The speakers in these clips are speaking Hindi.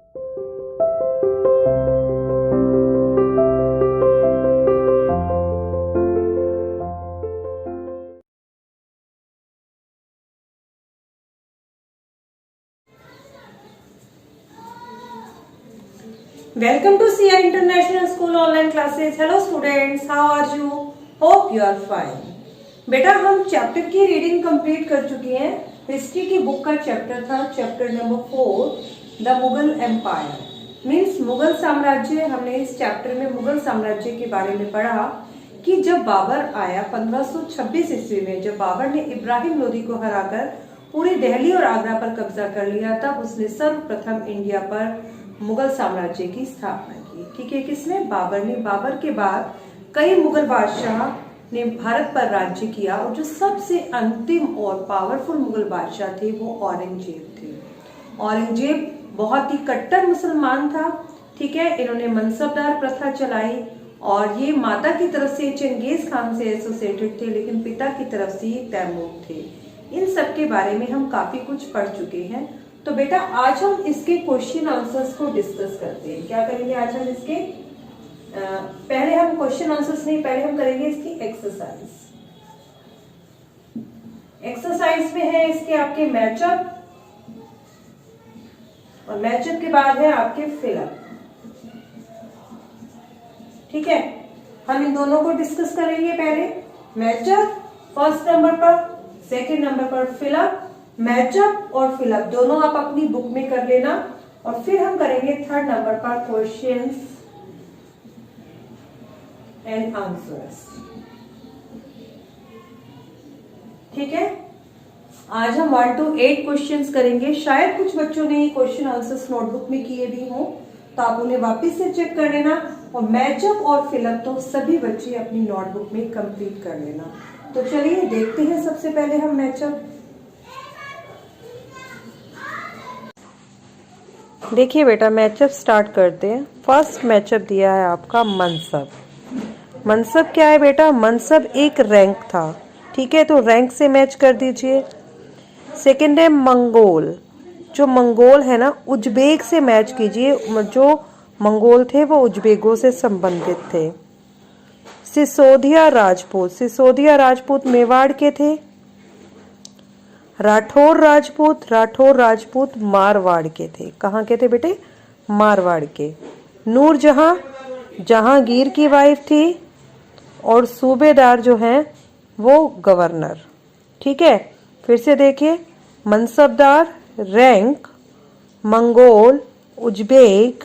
Welcome to CR International School online classes. Hello students, how are you? Hope you are fine. बेटा हम चैप्टर की रीडिंग कंप्लीट कर चुके हैं। हिस्ट्री की बुक का चैप्टर था chapter number 4 the Mughal empire means Mughal साम्राज्य। हमने इस चैप्टर में मुगल साम्राज्य के बारे में पढ़ा कि जब बाबर आया 1526 ईस्वी में, जब बाबर ने इब्राहिम लोदी को हराकर पूरी दिल्ली और आगरा पर कब्जा कर लिया, तब उसने सर्वप्रथम इंडिया पर मुगल साम्राज्य की स्थापना की। ठीक है, किसने? बाबर ने। बाबर के बाद कई मुगल बादशाह ने भारत पर राज्य किया और जो सबसे अंतिम और पावरफुल मुगल बादशाह थे वो औरंगजेब थे। औरंगजेब बहुत ही कट्टर मुसलमान था। ठीक है, इन्होंने मनसबदार प्रथा चलाई और ये माता की तरफ से चंगेज खान से एसोसिएटेड थे, लेकिन पिता की तरफ से ये तैमूर थे। इन सब के बारे में हम काफी कुछ पढ़ चुके हैं। तो बेटा आज हम इसके क्वेश्चन आंसर्स को डिस्कस करते हैं। क्या करेंगे आज हम इसके पहले हम क्वेश्चन आंसर्स नहीं, पहले हम करेंगे इसकी एक्सरसाइज। एक्सरसाइज में है इसके आपके मैचअप और मैचअप के बाद है आपके फिलअप। ठीक है, हम इन दोनों को डिस्कस करेंगे। पहले मैचअप फर्स्ट नंबर पर, सेकंड नंबर पर फिलअप। मैचअप और फिलअप दोनों आप अपनी बुक में कर लेना और फिर हम करेंगे थर्ड नंबर पर क्वेश्चंस एंड आंसर्स। ठीक है, आज हम 1 to 8 क्वेश्चंस करेंगे। शायद कुछ बच्चों ने क्वेश्चन आंसर्स नोटबुक में किए भी हों, तो आप उन्हें वापस से चेक कर लेना। और मैचअप और फिलअप तो सभी बच्चे अपनी नोटबुक में कंप्लीट कर लेना। तो चलिए देखते हैं सबसे पहले हम मैचअप। देखिए बेटा मैचअप स्टार्ट करते हैं। फर्स्ट मैचअप दिया है आपका मनसब। मनसब क्या है बेटा? मनसब एक रैंक था। ठीक है, तो रैंक से मैच कर दीजिए। सेकंड है मंगोल। जो मंगोल है ना, उज्बेक से मैच कीजिए। जो मंगोल थे वो उज्बेकों से संबंधित थे। सिसोदिया राजपूत। सिसोदिया राजपूत मेवाड़ के थे। राठौर राजपूत मारवाड़ के थे। कहाँ के थे बेटे? मारवाड़ के। नूरजहां जहांगीर की वाइफ थी और सूबेदार जो हैं वो गवर्नर। ठीक है, फिर से देखिए, मनसबदार, rank, Mongol, Uzbek,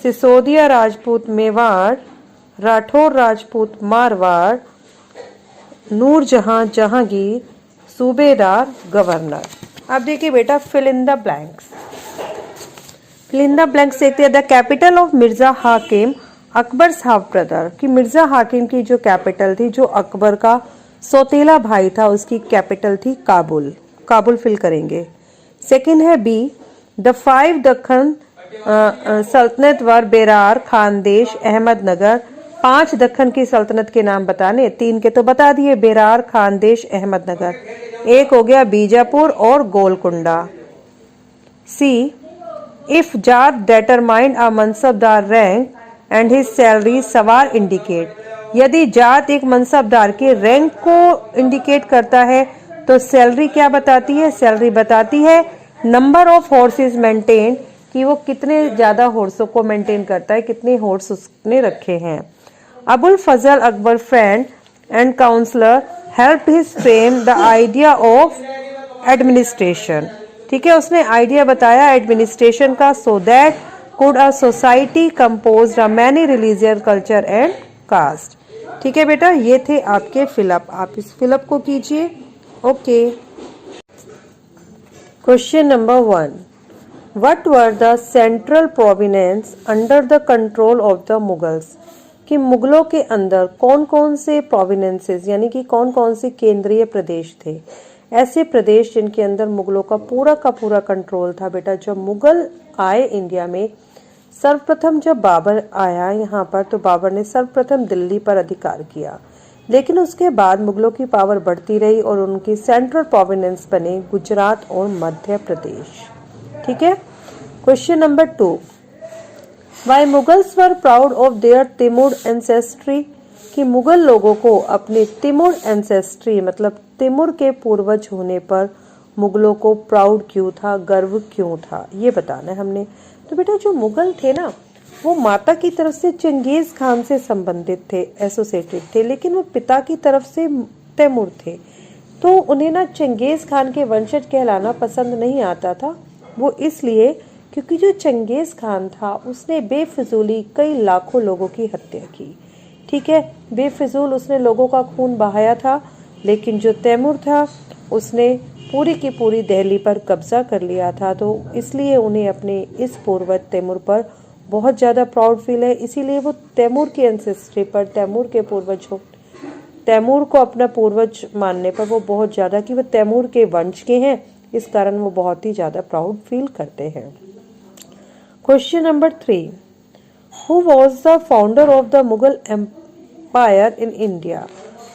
Sisodia Rajput Mewar, Rathore Rajput Marwar, Nurjahan Jahangir, सूबेदार, गवर्नर। अब देखिए बेटा fill in the blanks. Fill in the blanks देखते हैं। द कैपिटल ऑफ मिर्जा हाकिम अकबर हाफ ब्रदर। कि मिर्जा हाकिम की जो कैपिटल थी, जो अकबर का सौतेला भाई था, उसकी कैपिटल थी काबुल। काबुल फिल करेंगे। सेकंड है बी, द 5 दक्खन सल्तनत वर बेरार, खानदेश, अहमदनगर। 5 दक्खन की सल्तनत के नाम बताने। 3 के तो बता दिए, बेरार, खानदेश, अहमदनगर। एक हो गया बीजापुर और Golconda. See, if zat determined a mansabdar rank and his salary sawar indicate. यदि जात एक मनसबदार के रैंक को इंडिकेट करता है तो सैलरी क्या बताती है? सैलरी बताती है नंबर ऑफ हॉर्सेस मेंटेन, कि वो कितने ज्यादा हॉर्सों को मेंटेन करता है, कितने हॉर्स उसने रखे हैं। Abul Fazl Akbar friend and counsellor help his frame the idea of administration. ठीक है, उसने आइडिया बताया एडमिनिस्ट्रेशन का। So that could a society composed of many religious culture and caste. ठीक है बेटा, ये थे आपके फिलअप। आप इस फिलअप को कीजिए। Okay, question number 1, what were the central provenance under the control of the Mughals. कि मुगलों के अंदर कौन कौन से प्रोविनेंसेस यानी कि कौन कौन से केंद्रीय प्रदेश थे, ऐसे प्रदेश जिनके अंदर मुगलों का पूरा कंट्रोल था। बेटा जब मुगल आए इंडिया में, सर्वप्रथम जब बाबर आया यहाँ पर, तो बाबर ने सर्वप्रथम दिल्ली पर अधिकार किया, लेकिन उसके बाद मुगलों की पावर बढ़ती रही और उनकी सेंट्रल प्रोविनेंस बने गुजरात और मध्य प्रदेश। ठीक है, question number 2, why Mughals were proud of their Timur ancestry, कि मुगल लोगों को अपने तिमुर एंसेस्ट्री मतलब तिमुर के पूर्वज होने पर मुगलों को प्राउड क्यों था, गर्व क्यों था, ये बताना है हमने। तो बेटा जो मुगल थे ना, वो माता की तरफ से चंगेज खान से संबंधित थे, एसोसिएटेड थे, लेकिन वो पिता की तरफ से तैमूर थे। तो उन्हें ना चंगेज खान के वंशज कहलाना पसंद नहीं आता था। वो इसलिए क्योंकि जो चंगेज खान था उसने बेफिजूली कई लाखों लोगों की हत्या की। ठीक है, बेफिजूल उसने लोगों का खून बहाया था। लेकिन जो तैमूर था उसने पूरी की पूरी दिल्ली पर कब्जा कर लिया था। तो इसलिए उन्हें अपने इस पूर्वज तैमूर पर बहुत ज़्यादा प्राउड फील है। इसीलिए वो तैमूर की एंसेस्ट्री पर, तैमूर के पूर्वज हो, तैमूर को अपना पूर्वज मानने पर वो बहुत ज़्यादा कि वो तैमूर के वंश के हैं, इस कारण वो बहुत ही ज़्यादा प्राउड फील करते हैं। Question number 3, who was the founder of the Mughal empire in India,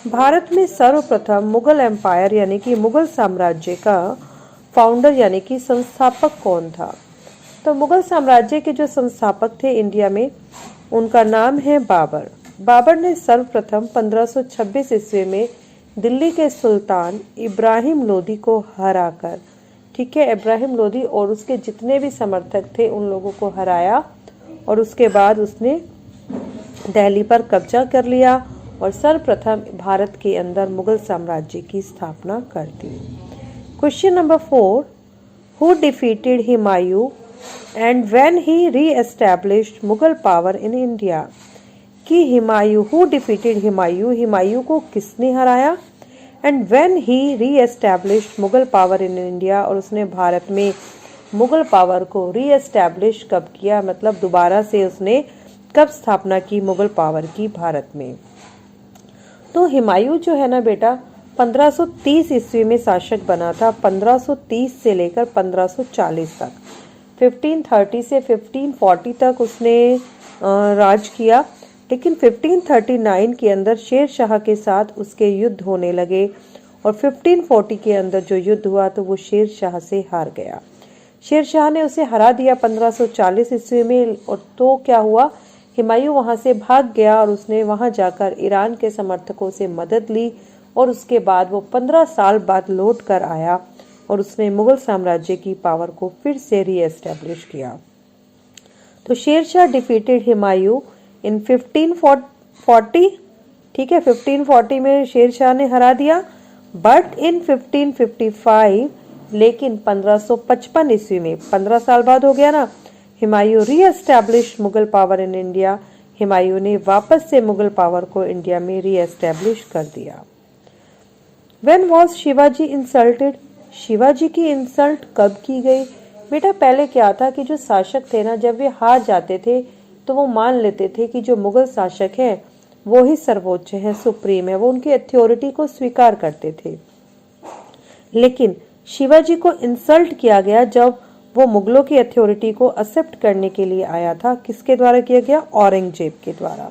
Bharat में सर्वप्रथम मुगल एम्पायर यानी कि मुगल साम्राज्य का फाउंडर यानी कि संस्थापक कौन था। तो मुगल साम्राज्य के जो संस्थापक थे इंडिया में, उनका नाम है बाबर। बाबर ने सर्वप्रथम 1526 ईस्वी में दिल्ली के सुल्तान इब्राहिम लोदी को हराकर, ठीक है, इब्राहिम लोदी और उसके जितने भी समर्थक थे उन लोगों को हराया और उसके बाद उसने दिल्ली पर कब्जा कर लिया और सर्वप्रथम भारत के अंदर मुगल साम्राज्य की स्थापना कर दी। Question number 4, who defeated Humayun and when he reestablished Mughal power in India, कि हुमायूं, हु डिफीटेड हुमायूं, हुमायूं को किसने हराया, and when he reestablished Mughal power in India, और उसने भारत में मुगल पावर को रीएस्टैब्लिश कब किया, मतलब दोबारा से उसने कब स्थापना की मुगल पावर की भारत में। तो हुमायूं जो है ना बेटा 1530 ईस्वी में शासक बना था। 1530 से लेकर 1540 तक, 1530 से 1540 तक उसने राज किया। लेकिन 1539 के अंदर शेर शाह के साथ उसके युद्ध होने लगे और 1540 के अंदर जो युद्ध हुआ तो वो शेर शाह से हार गया। शेर शाह ने उसे हरा दिया 1540 ईस्वी में। और तो क्या हुआ, हुमायूं वहां से भाग गया और उसने वहां जाकर ईरान के समर्थकों से मदद ली और उसके बाद वो 15 साल बाद लौट कर आया और उसने मुगल साम्राज्य की पावर को फिर से रीएस्टैब्लिश किया। तो शेर शाह डिफीटेड हुमायूं इन 1540, ठीक है, 1540 में शेर शाह ने हरा दिया, बट इन 1555, लेकिन 1555 ईस्वी में 15 साल बाद हो गया ना, Humayun reestablish Mughal power in India. Humayun ने वापस से मुगल पावर को इंडिया में रीएस्टैब्लिश कर दिया। When was Shivaji insulted, Shivaji की इंसल्ट कब की गई। बेटा पहले क्या था कि जो शासक थे ना, जब वे हार जाते थे तो वो मान लेते थे कि जो मुगल शासक है वो ही सर्वोच्च है, सुप्रीम है, वो उनकी अथॉरिटी को स्वीकार करते थे। लेकिन शिवाजी को इंसल्ट किया गया जब वो मुगलों की अथॉरिटी को एक्सेप्ट करने के लिए आया था। किसके द्वारा किया गया, औरंगजेब के द्वारा।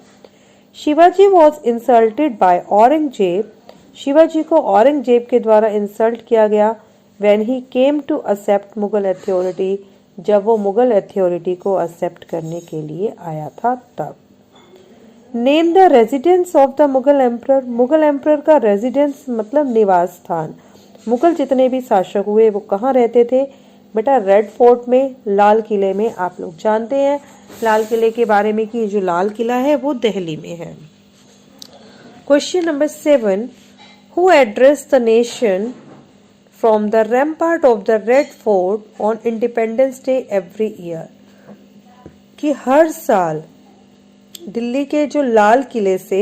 Shivaji was insulted by Aurangzeb, Shivaji को औरंगजेब के द्वारा इंसल्ट किया गया when he came to accept Mughal authority, जब वो मुगल अथॉरिटी को एक्सेप्ट करने के लिए आया था तब। Name the residence of the Mughal emperor, Mughal emperor का रेजिडेंस मतलब निवास स्थान। मुगल जितने भी शासक हुए वो कहाँ रहते थे बेटा, रेड फोर्ट में, लाल किले में। आप लोग जानते हैं लाल किले के बारे में कि जो लाल किला है वो दिल्ली में है। Question number 7, who address the nation from the rampart of the red fort on independence day every year, कि हर साल दिल्ली के जो लाल किले से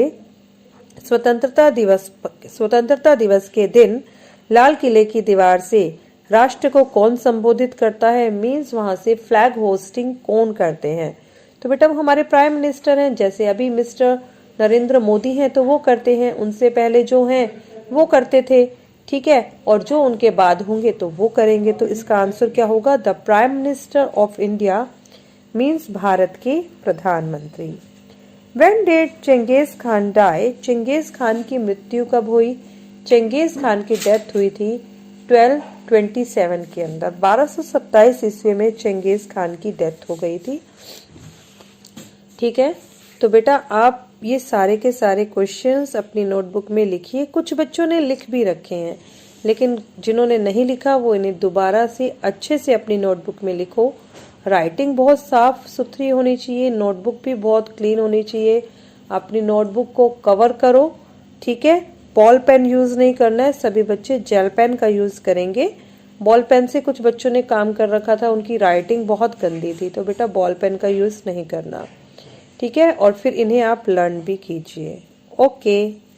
स्वतंत्रता दिवस के दिन लाल किले की दीवार से राष्ट्र को कौन संबोधित करता है, मीन्स वहां से फ्लैग होस्टिंग कौन करते हैं। तो बेटा वो हमारे प्राइम मिनिस्टर हैं, जैसे अभी मिस्टर नरेंद्र मोदी हैं तो वो करते हैं, उनसे पहले जो हैं वो करते थे, ठीक है, और जो उनके बाद होंगे तो वो करेंगे। तो इसका आंसर क्या होगा, the prime minister of India means Bharat के प्रधानमंत्री। When did Genghis Khan die, Genghis Khan की मृत्यु कब हुई। चंगेज खान की डेथ हुई थी 1227 के अंदर 1227 ईस्वी में चंगेज खान की डेथ हो गई थी। ठीक है, तो बेटा आप ये सारे के सारे क्वेश्चंस अपनी नोटबुक में लिखिए। कुछ बच्चों ने लिख भी रखे हैं, लेकिन जिन्होंने नहीं लिखा वो इन्हें दोबारा से अच्छे से अपनी नोटबुक में लिखो। राइटिंग बहुत साफ सुथरी होनी चाहिए, नोटबुक भी बहुत क्लीन होनी चाहिए। अपनी नोटबुक को कवर करो। ठीक है, बॉल पेन यूज नहीं करना है, सभी बच्चे जेल पेन का यूज करेंगे। बॉल पेन से कुछ बच्चों ने काम कर रखा था, उनकी राइटिंग बहुत गंदी थी, तो बेटा बॉल पेन का यूज नहीं करना। ठीक है, और फिर इन्हें आप लर्न भी कीजिए। ओके।